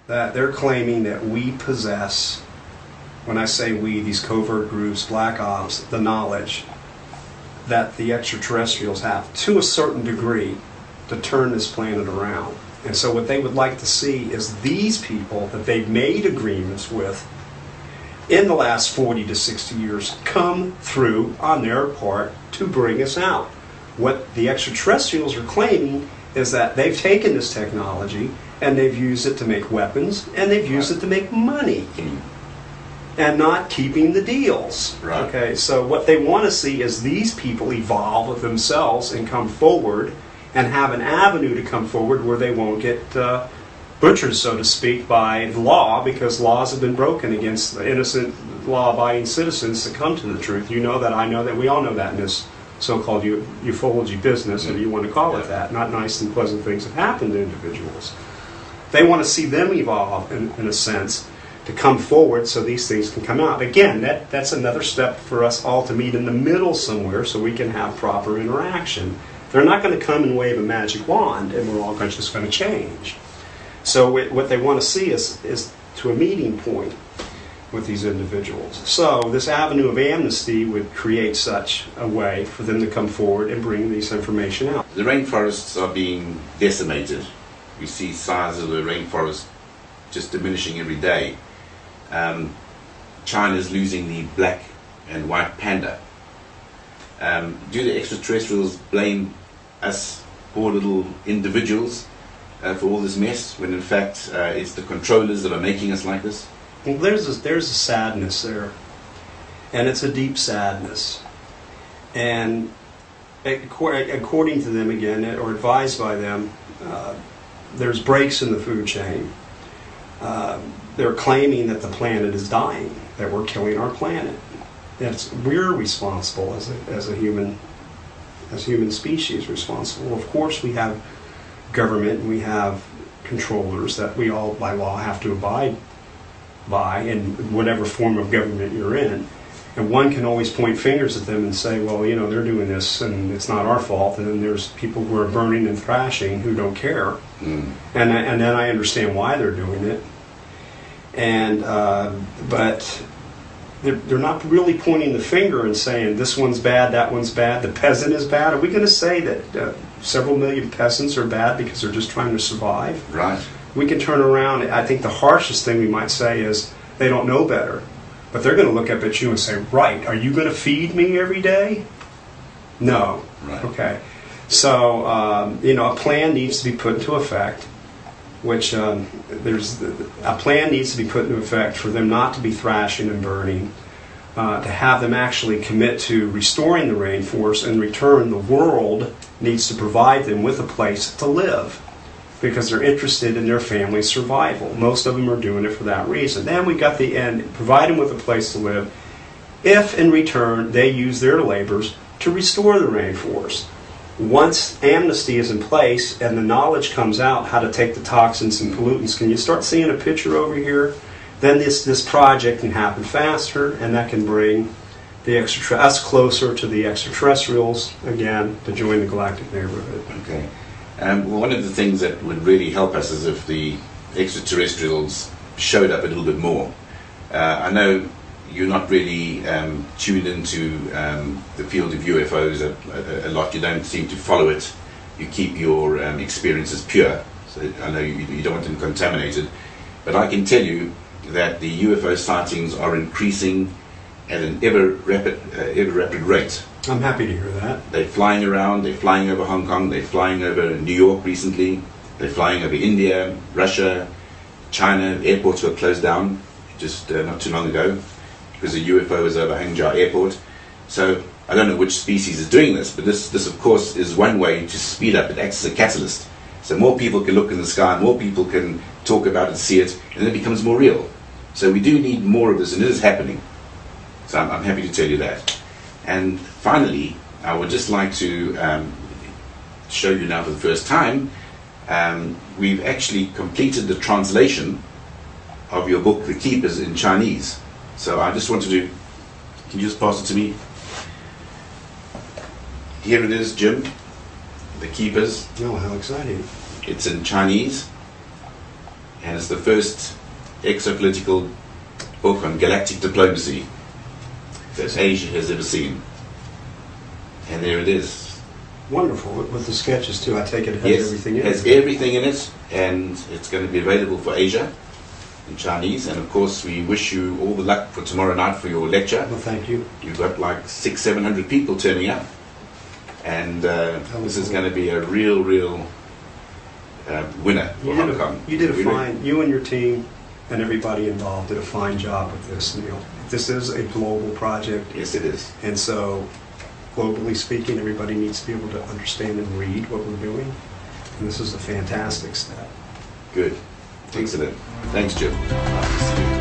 that they're claiming that we possess, when I say we, these covert groups, black ops, the knowledge that the extraterrestrials have to a certain degree to turn this planet around. And so what they would like to see is these people that they've made agreements with in the last 40 to 60 years come through on their part to bring us out. What the extraterrestrials are claiming is that they've taken this technology and they've used it to make weapons and they've used it to make money and not keeping the deals. Right. Okay, so what they want to see is these people evolve themselves and come forward and have an avenue to come forward where they won't get butchered, so to speak, by the law, because laws have been broken against the innocent, law-abiding citizens to come to the truth. You know that, I know that, we all know that in this so-called ufology business, if you want to call it that. Not nice and pleasant things have happened to individuals. They want to see them evolve, in a sense, to come forward so these things can come out. Again, that's another step for us all to meet in the middle somewhere so we can have proper interaction. They're not going to come and wave a magic wand and we're all just going to change. So what they want to see is to a meeting point with these individuals. So this avenue of amnesty would create such a way for them to come forward and bring this information out. The rainforests are being decimated. We see size of the rainforest just diminishing every day. China's losing the black and white panda. Do the extraterrestrials blame us poor little individuals for all this mess, when in fact it's the controllers that are making us like this? Well, there's a sadness there, and it's a deep sadness. And according to them again, or advised by them, there's breaks in the food chain. They're claiming that the planet is dying, that we're killing our planet. We're responsible as human species responsible. Of course, we have government and we have controllers that we all by law have to abide by in whatever form of government you're in. And one can always point fingers at them and say, well, you know, they're doing this and it's not our fault. And then there's people who are burning and thrashing who don't care. And then I understand why they're doing it. And but they're not really pointing the finger and saying this one's bad, that one's bad, the peasant is bad. Are we going to say that several million peasants are bad because they're just trying to survive? Right. We can turn around. I think the harshest thing we might say is they don't know better. But they're going to look up at you and say, right, are you going to feed me every day? No. Right. Okay. So, a plan needs to be put into effect, which a plan needs to be put into effect for them not to be thrashing and burning, to have them actually commit to restoring the rainforest. In return, the world needs to provide them with a place to live, because they're interested in their family's survival. Most of them are doing it for that reason. Then we got the end, provide them with a place to live, if in return they use their labors to restore the rainforest. Once amnesty is in place and the knowledge comes out how to take the toxins and pollutants, can you start seeing a picture over here? Then this project can happen faster, and that can bring us closer to the extraterrestrials, again, to join the galactic neighborhood. Okay. Well, one of the things that would really help us is if the extraterrestrials showed up a little bit more. I know you're not really tuned into the field of UFOs a lot. You don't seem to follow it. You keep your experiences pure. So I know you don't want them contaminated. But I can tell you that the UFO sightings are increasing at an ever rapid rate. I'm happy to hear that. They're flying around. They're flying over Hong Kong. They're flying over New York recently. They're flying over India, Russia, China. Airports were closed down just not too long ago because a UFO was over Hangzhou Airport. So I don't know which species is doing this, but this of course is one way to speed up. It acts as a catalyst. So more people can look in the sky, more people can talk about it, see it, and then it becomes more real. So we do need more of this, and it is happening. So I'm happy to tell you that. And finally, I would just like to show you now for the first time, we've actually completed the translation of your book, The Keepers, in Chinese. So I just wanted to, can you just pass it to me? Here it is, Jim, The Keepers. Oh, how exciting. It's in Chinese. and it's the first exopolitical book on galactic diplomacy that Asia has ever seen. And there it is. Wonderful. With the sketches too, I take it has Yes, everything in it it. has everything in it, and it's going to be available for Asia in Chinese. And of course, we wish you all the luck for tomorrow night for your lecture. Well, thank you. You've got like 600-700 people turning up, and this is going to be a real winner for Hong Kong. You did a We fine. You and your team and everybody involved did a fine job with this, Neil. This is a global project, Yes, it is. and so globally speaking, everybody needs to be able to understand and read what we're doing. And this is a fantastic step. Good. Excellent. Thanks, Jim. See you.